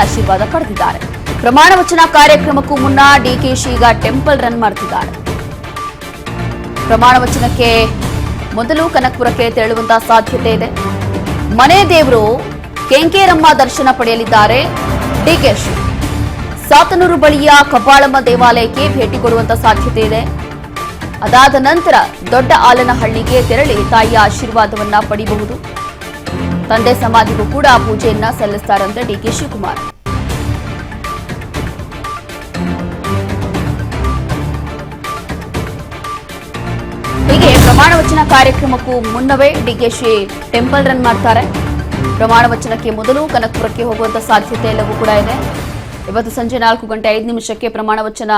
ಆಶೀರ್ವಾದ ಪಡೆದಿದ್ದಾರೆ. ಪ್ರಮಾಣ ವಚನ ಕಾರ್ಯಕ್ರಮಕ್ಕೂ ಮುನ್ನ ಡಿಕೆಶಿ ಈಗ ಟೆಂಪಲ್ ರನ್ ಮಾಡ್ತಿದ್ದಾರೆ. ಪ್ರಮಾಣ ವಚನಕ್ಕೆ ಮೊದಲು ಕನಕಪುರಕ್ಕೆ ತೆರಳುವಂತಹ ಸಾಧ್ಯತೆ ಇದೆ. ಮನೆ ದೇವರು ಕೆಂಕೇರಮ್ಮ ದರ್ಶನ ಪಡೆಯಲಿದ್ದಾರೆ ಡಿಕೆಶಿ. ಸಾತನೂರು ಬಳಿಯ ಕಬ್ಬಾಳಮ್ಮ ದೇವಾಲಯಕ್ಕೆ ಭೇಟಿ ಕೊಡುವಂತ ಸಾಧ್ಯತೆ ಇದೆ. ಅದಾದ ನಂತರ ದೊಡ್ಡ ಆಲನಹಳ್ಳಿಗೆ ತೆರಳಿ ತಾಯಿಯ ಆಶೀರ್ವಾದವನ್ನ ಪಡೆಯಬಹುದು. ತಂದೆ ಸಮಾಧಿಗೂ ಕೂಡ ಪೂಜೆಯನ್ನ ಸಲ್ಲಿಸುತ್ತಾರಂತೆ ಡಿಕೆ ಶಿವಕುಮಾರ್. ಹೀಗೆ ಪ್ರಮಾಣ ವಚನ ಕಾರ್ಯಕ್ರಮಕ್ಕೂ ಮುನ್ನವೇ ಡಿಕೆಶಿ ಟೆಂಪಲ್ ರನ್ ಮಾಡ್ತಾರೆ. ಪ್ರಮಾಣ ವಚನಕ್ಕೆ ಮೊದಲು ಕನಕಪುರಕ್ಕೆ ಹೋಗುವಂತ ಸಾಧ್ಯತೆ ಎಲ್ಲವೂ ಕೂಡ ಇದೆ. ಇವತ್ತು ಸಂಜೆ 4:05 ಪ್ರಮಾಣ ವಚನ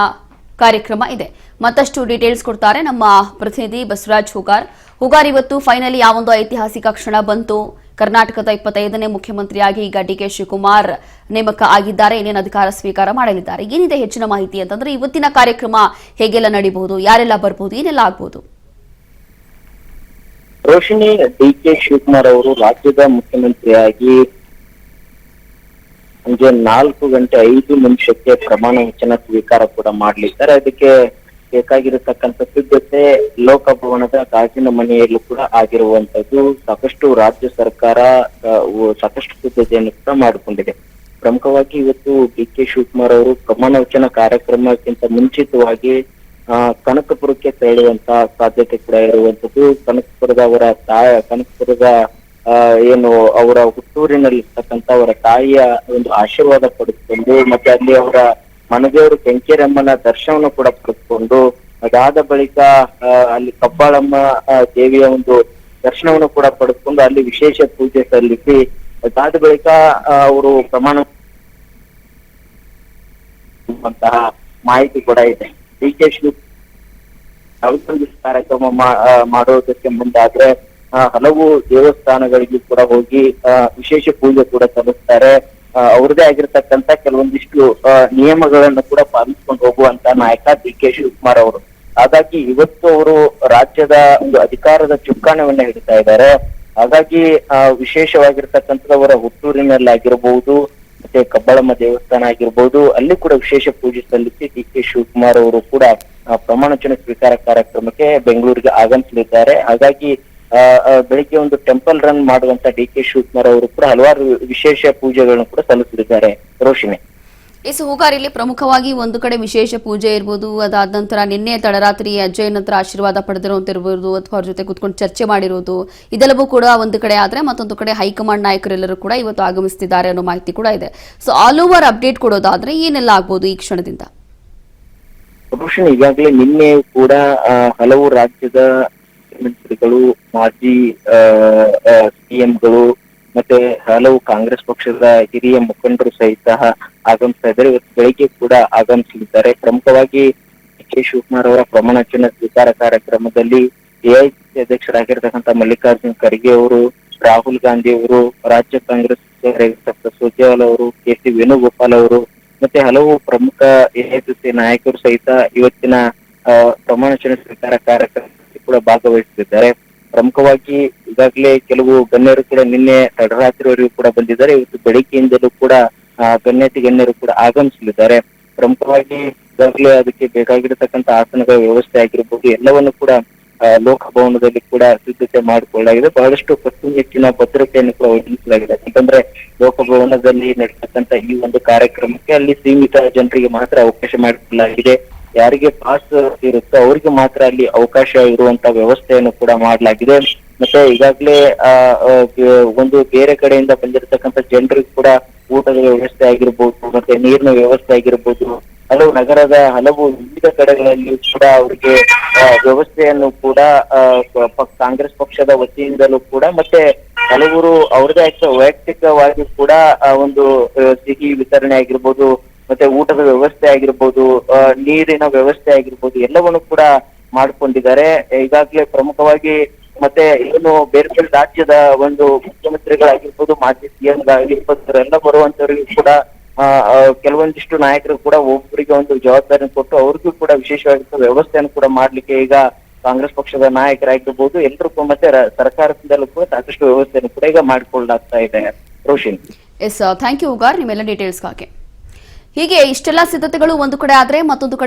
ಕಾರ್ಯಕ್ರಮ ಇದೆ. ಮತ್ತಷ್ಟು ಡೀಟೇಲ್ಸ್ ಕೊಡ್ತಾರೆ ನಮ್ಮ ಪ್ರತಿನಿಧಿ ಬಸವರಾಜ್ ಹುಗಾರ್. ಇವತ್ತು ಫೈನಲಿ ಯಾವೊಂದು ಐತಿಹಾಸಿಕ ಕ್ಷಣ ಬಂತು. ಕರ್ನಾಟಕದ 25ನೇ ಮುಖ್ಯಮಂತ್ರಿಯಾಗಿ ಈಗ ಡಿಕೆ ಶಿವಕುಮಾರ್ ನೇಮಕ ಆಗಿದ್ದಾರೆ. ಏನೇನು ಅಧಿಕಾರ ಸ್ವೀಕಾರ ಮಾಡಲಿದ್ದಾರೆ, ಏನಿದೆ ಹೆಚ್ಚಿನ ಮಾಹಿತಿ ಅಂತಂದ್ರೆ ಇವತ್ತಿನ ಕಾರ್ಯಕ್ರಮ ಹೇಗೆಲ್ಲ ನಡೀಬಹುದು, ಯಾರೆಲ್ಲ ಬರಬಹುದು, ಏನೆಲ್ಲ ಆಗ್ಬಹುದು? ರೋಶಿನಿ, ಡಿಕೆ ಶಿವಕುಮಾರ್ ಅವರು ರಾಜ್ಯದ ಮುಖ್ಯಮಂತ್ರಿಯಾಗಿ ಸಂಜೆ 4:05 ಪ್ರಮಾಣ ವಚನ ಸ್ವೀಕಾರ ಕೂಡ ಮಾಡಲಿದ್ದಾರೆ. ಅದಕ್ಕೆ ಬೇಕಾಗಿರತಕ್ಕಂಥ ಸಿದ್ಧತೆ ಲೋಕಭವನದ ಗಾಜಿನ ಮನೆಯಲ್ಲೂ ಕೂಡ ಆಗಿರುವಂತದ್ದು. ಸಾಕಷ್ಟು ರಾಜ್ಯ ಸರ್ಕಾರ ಸಾಕಷ್ಟು ಸಿದ್ಧತೆಯನ್ನು ಕೂಡ ಮಾಡಿಕೊಂಡಿದೆ. ಪ್ರಮುಖವಾಗಿ ಇವತ್ತು ಡಿಕೆ ಶಿವಕುಮಾರ್ ಅವರು ಪ್ರಮಾಣ ವಚನ ಕಾರ್ಯಕ್ರಮಕ್ಕಿಂತ ಮುಂಚಿತವಾಗಿ ಕನಕಪುರಕ್ಕೆ ತೆರಳುವಂತಹ ಸಾಧ್ಯತೆ ಕೂಡ ಇರುವಂತದ್ದು. ಕನಕಪುರದ ಏನು ಅವರ ಹುಟ್ಟೂರಿನಲ್ಲಿರ್ತಕ್ಕಂಥ ಅವರ ತಾಯಿಯ ಒಂದು ಆಶೀರ್ವಾದ ಪಡೆದುಕೊಂಡು ಮತ್ತೆ ಅಲ್ಲಿ ಅವರ ಮನದೇವರು ಕೆಂಕೇರಮ್ಮನ ದರ್ಶನವನ್ನು ಕೂಡ ಪಡೆದುಕೊಂಡು ಅದಾದ ಬಳಿಕ ಅಲ್ಲಿ ಕಬ್ಬಾಳಮ್ಮ ದೇವಿಯ ಒಂದು ದರ್ಶನವನ್ನು ಕೂಡ ಪಡೆದುಕೊಂಡು ಅಲ್ಲಿ ವಿಶೇಷ ಪೂಜೆ ಸಲ್ಲಿಸಿ ಅದಾದ ಬಳಿಕ ಅವರು ಪ್ರಮಾಣ ಮಾಹಿತಿ ಕೂಡ ಇದೆ. ಡಿಕೆ ಕಾರ್ಯಕ್ರಮ ಮಾಡೋದಕ್ಕೆ ಮುಂದಾದ್ರೆ ಹಲವು ದೇವಸ್ಥಾನಗಳಿಗೆ ಕೂಡ ಹೋಗಿ ವಿಶೇಷ ಪೂಜೆ ಕೂಡ ಸಲ್ಲಿಸ್ತಾರೆ. ಅವ್ರದೇ ಆಗಿರ್ತಕ್ಕಂಥ ಕೆಲವೊಂದಿಷ್ಟು ನಿಯಮಗಳನ್ನು ಕೂಡ ಪಾಲಿಸ್ಕೊಂಡು ಹೋಗುವಂತ ನಾಯಕ ಡಿಕೆ ಶಿವಕುಮಾರ್ ಅವರು. ಹಾಗಾಗಿ ಇವತ್ತು ಅವರು ರಾಜ್ಯದ ಒಂದು ಅಧಿಕಾರದ ಚುಕ್ಕಾಣವನ್ನ ಹಿಡಿತಾ ಇದ್ದಾರೆ. ಹಾಗಾಗಿ ವಿಶೇಷವಾಗಿರ್ತಕ್ಕಂಥದ್ದು ಅವರ ಹುಟ್ಟೂರಿನಲ್ಲಾಗಿರ್ಬಹುದು ಮತ್ತೆ ಕಬ್ಬಾಳಮ್ಮ ದೇವಸ್ಥಾನ ಆಗಿರ್ಬಹುದು, ಅಲ್ಲಿ ಕೂಡ ವಿಶೇಷ ಪೂಜೆ ಸಲ್ಲಿಸಿ ಡಿಕೆ ಶಿವಕುಮಾರ್ ಅವರು ಕೂಡ ಪ್ರಮಾಣ ವಚನ ಸ್ವೀಕಾರ ಕಾರ್ಯಕ್ರಮಕ್ಕೆ ಬೆಂಗಳೂರಿಗೆ ಆಗಮಿಸಲಿದ್ದಾರೆ. ಹಾಗಾಗಿ ಬೆಳಿಗ್ಗೆ ಒಂದು ಟೆಂಪಲ್ ರನ್ ಮಾಡುವಂತ ಡಿಕೆ ಶಿವಕುಮಾರ್ ಅವರು ಕೂಡ ಹಲವಾರು ವಿಶೇಷ ಪೂಜೆಗಳನ್ನು ಕೂಡ ಸಲ್ಲಿಸಲಿದ್ದಾರೆ. ರೋಶಿನಿ, ಇಲ್ಲಿ ಪ್ರಮುಖವಾಗಿ ಒಂದು ಕಡೆ ವಿಶೇಷ ಪೂಜೆ ಇರ್ಬೋದು, ಅದಾದ ನಂತರ ನಿನ್ನೆ ತಡರಾತ್ರಿ ಅಜ್ಜಯ್ಯ ನಂತರ ಆಶೀರ್ವಾದ ಪಡೆದಿರುವಂತಿರ್ಬೋದು ಅಥವಾ ಅವ್ರ ಜೊತೆ ಕುತ್ಕೊಂಡು ಚರ್ಚೆ ಮಾಡಿರೋದು, ಇದೆಲ್ಲವೂ ಕೂಡ ಒಂದು ಕಡೆ ಆದ್ರೆ ಮತ್ತೊಂದು ಕಡೆ ಹೈಕಮಾಂಡ್ ನಾಯಕರೆಲ್ಲರೂ ಕೂಡ ಇವತ್ತು ಆಗಮಿಸುತ್ತಿದ್ದಾರೆ ಅನ್ನೋ ಮಾಹಿತಿ ಕೂಡ ಇದೆ. ಸೊ ಆಲ್ ಓವರ್ ಅಪ್ಡೇಟ್ ಕೊಡೋದಾದ್ರೆ ಏನೆಲ್ಲ ಆಗ್ಬೋದು ಈ ಕ್ಷಣದಿಂದ? ರೋಶಿನಿ, ಈಗಾಗಲೇ ನಿನ್ನೆ ಕೂಡ ಹಲವು ರಾಜ್ಯದ ಮುಖ್ಯಮಂತ್ರಿಗಳು, ಮಾಜಿ ಸಿಎಂಗಳು ಮತ್ತೆ ಹಲವು ಕಾಂಗ್ರೆಸ್ ಪಕ್ಷದ ಹಿರಿಯ ಮುಖಂಡರು ಸಹಿತ ಆಗಮಿಸ್ತಾ ಇದ್ದಾರೆ. ಇವತ್ತು ಬೆಳಿಗ್ಗೆ ಕೂಡ ಆಗಮಿಸಲಿದ್ದಾರೆ. ಪ್ರಮುಖವಾಗಿ ಡಿಕೆ ಶಿವಕುಮಾರ್ ಅವರ ಪ್ರಮಾಣ ವಚನ ಸ್ವೀಕಾರ ಕಾರ್ಯಕ್ರಮದಲ್ಲಿ ಎಐಸಿಸಿ ಅಧ್ಯಕ್ಷರಾಗಿರ್ತಕ್ಕಂಥ ಮಲ್ಲಿಕಾರ್ಜುನ್ ಖರ್ಗೆ ಅವರು, ರಾಹುಲ್ ಗಾಂಧಿ ಅವರು, ರಾಜ್ಯ ಕಾಂಗ್ರೆಸ್ ಸುರ್ಜೇವಾಲಾ ಅವರು, ಕೆ.ಸಿ. ವೇಣುಗೋಪಾಲ್ ಅವರು ಮತ್ತೆ ಹಲವು ಪ್ರಮುಖ ಎಐಸಿಸಿ ನಾಯಕರು ಸಹಿತ ಇವತ್ತಿನ ಪ್ರಮಾಣ ವಚನ ಸ್ವೀಕಾರ ಕಾರ್ಯಕ್ರಮದಲ್ಲಿ ಕೂಡ ಭಾಗವಹಿಸುತ್ತಿದ್ದಾರೆ. ಪ್ರಮುಖವಾಗಿ ಈಗಾಗಲೇ ಕೆಲವು ಗಣ್ಯರು ಕೂಡ ನಿನ್ನೆ ತಡರಾತ್ರಿವರೆಗೂ ಕೂಡ ಬಂದಿದ್ದಾರೆ. ಇವತ್ತು ಬೆಳಿಗ್ಗೆಯಿಂದಲೂ ಕೂಡ ಗಣ್ಯರು ಕೂಡ ಆಗಮಿಸಲಿದ್ದಾರೆ. ಪ್ರಮುಖವಾಗಿ ಈಗಾಗಲೇ ಅದಕ್ಕೆ ಬೇಕಾಗಿರತಕ್ಕಂಥ ಆಸನಗಳ ವ್ಯವಸ್ಥೆ ಆಗಿರ್ಬೋದು, ಎಲ್ಲವನ್ನು ಕೂಡ ಲೋಕಭವನದಲ್ಲಿ ಕೂಡ ಸಿದ್ಧತೆ ಮಾಡಿಕೊಳ್ಳಲಾಗಿದೆ. ಬಹಳಷ್ಟು ಕಟ್ಟುನಿಟ್ಟಿನ ಭದ್ರತೆಯನ್ನು ಕೂಡ ಒದಗಿಸಲಾಗಿದೆ. ಯಾಕಂದ್ರೆ ಲೋಕಭವನದಲ್ಲಿ ನಡೆಸತಕ್ಕಂಥ ಈ ಒಂದು ಕಾರ್ಯಕ್ರಮಕ್ಕೆ ಅಲ್ಲಿ ಸೀಮಿತ ಜನರಿಗೆ ಮಾತ್ರ ಅವಕಾಶ ಮಾಡಿಕೊಳ್ಳಲಾಗಿದೆ. ಯಾರಿಗೆ ಪಾಸ್ ಇರುತ್ತೋ ಅವರಿಗೆ ಮಾತ್ರ ಅಲ್ಲಿ ಅವಕಾಶ ಇರುವಂತ ವ್ಯವಸ್ಥೆಯನ್ನು ಕೂಡ ಮಾಡಲಾಗಿದೆ. ಮತ್ತೆ ಈಗಾಗಲೇ ಒಂದು ಬೇರೆ ಕಡೆಯಿಂದ ಬಂದಿರತಕ್ಕಂಥ ಜನರಿಗೆ ಕೂಡ ಊಟದ ವ್ಯವಸ್ಥೆ ಆಗಿರ್ಬೋದು ಮತ್ತೆ ನೀರಿನ ವ್ಯವಸ್ಥೆ ಆಗಿರ್ಬೋದು, ಹಲವು ನಗರದ ಹಲವು ವಿವಿಧ ಕಡೆಗಳಲ್ಲಿ ಕೂಡ ಅವರಿಗೆ ವ್ಯವಸ್ಥೆಯನ್ನು ಕೂಡ ಕಾಂಗ್ರೆಸ್ ಪಕ್ಷದ ವತಿಯಿಂದಲೂ ಕೂಡ ಮತ್ತೆ ಹಲವರು ಅವ್ರದೇ ವೈಯಕ್ತಿಕವಾಗಿ ಕೂಡ ಒಂದು ಸಿಹಿ ವಿತರಣೆ ಆಗಿರ್ಬೋದು ಮತ್ತೆ ಊಟದ ವ್ಯವಸ್ಥೆ ಆಗಿರ್ಬೋದು, ನೀರಿನ ವ್ಯವಸ್ಥೆ ಆಗಿರ್ಬೋದು, ಎಲ್ಲವನ್ನು ಕೂಡ ಮಾಡ್ಕೊಂಡಿದ್ದಾರೆ. ಈಗಾಗಲೇ ಪ್ರಮುಖವಾಗಿ ಮತ್ತೆ ಏನು ಬೇರೆ ಬೇರೆ ರಾಜ್ಯದ ಒಂದು ಮುಖ್ಯಮಂತ್ರಿಗಳಾಗಿರ್ಬೋದು, ಮಾಜಿ ಸಿಎಂಗಳಾಗಿರ್ಬೋದು, ಎಲ್ಲ ಬರುವಂತವರಿಗೂ ಕೂಡ ಕೆಲವೊಂದಿಷ್ಟು ನಾಯಕರು ಕೂಡ ಒಬ್ಬರಿಗೆ ಒಂದು ಜವಾಬ್ದಾರಿ ಕೊಟ್ಟು ಅವ್ರಿಗೂ ಕೂಡ ವಿಶೇಷವಾಗಿರುವ ವ್ಯವಸ್ಥೆಯನ್ನು ಕೂಡ ಮಾಡ್ಲಿಕ್ಕೆ ಈಗ ಕಾಂಗ್ರೆಸ್ ಪಕ್ಷದ ನಾಯಕರಾಗಿರ್ಬೋದು ಎಲ್ಲರೂ ಮತ್ತೆ ಸರ್ಕಾರದಿಂದಲೂ ಕೂಡ ಸಾಕಷ್ಟು ವ್ಯವಸ್ಥೆಯನ್ನು ಕೂಡ ಈಗ ಮಾಡಿಕೊಳ್ಳಲಾಗ್ತಾ ಇದೆ. ರೋಷಿನಿ. ಎಸ್ ಥ್ಯಾಂಕ್ ಯು ಉಗಾರ್ ನಿಮ್ಮೆಲ್ಲ ಡೀಟೇಲ್ಸ್ಗಾಗಿ. ಹೀಗೆ ಇಷ್ಟೆಲ್ಲ ಸಿದ್ಧತೆಗಳು ಒಂದು ಕಡೆ ಆದ್ರೆ ಮತ್ತೊಂದು ಕಡೆ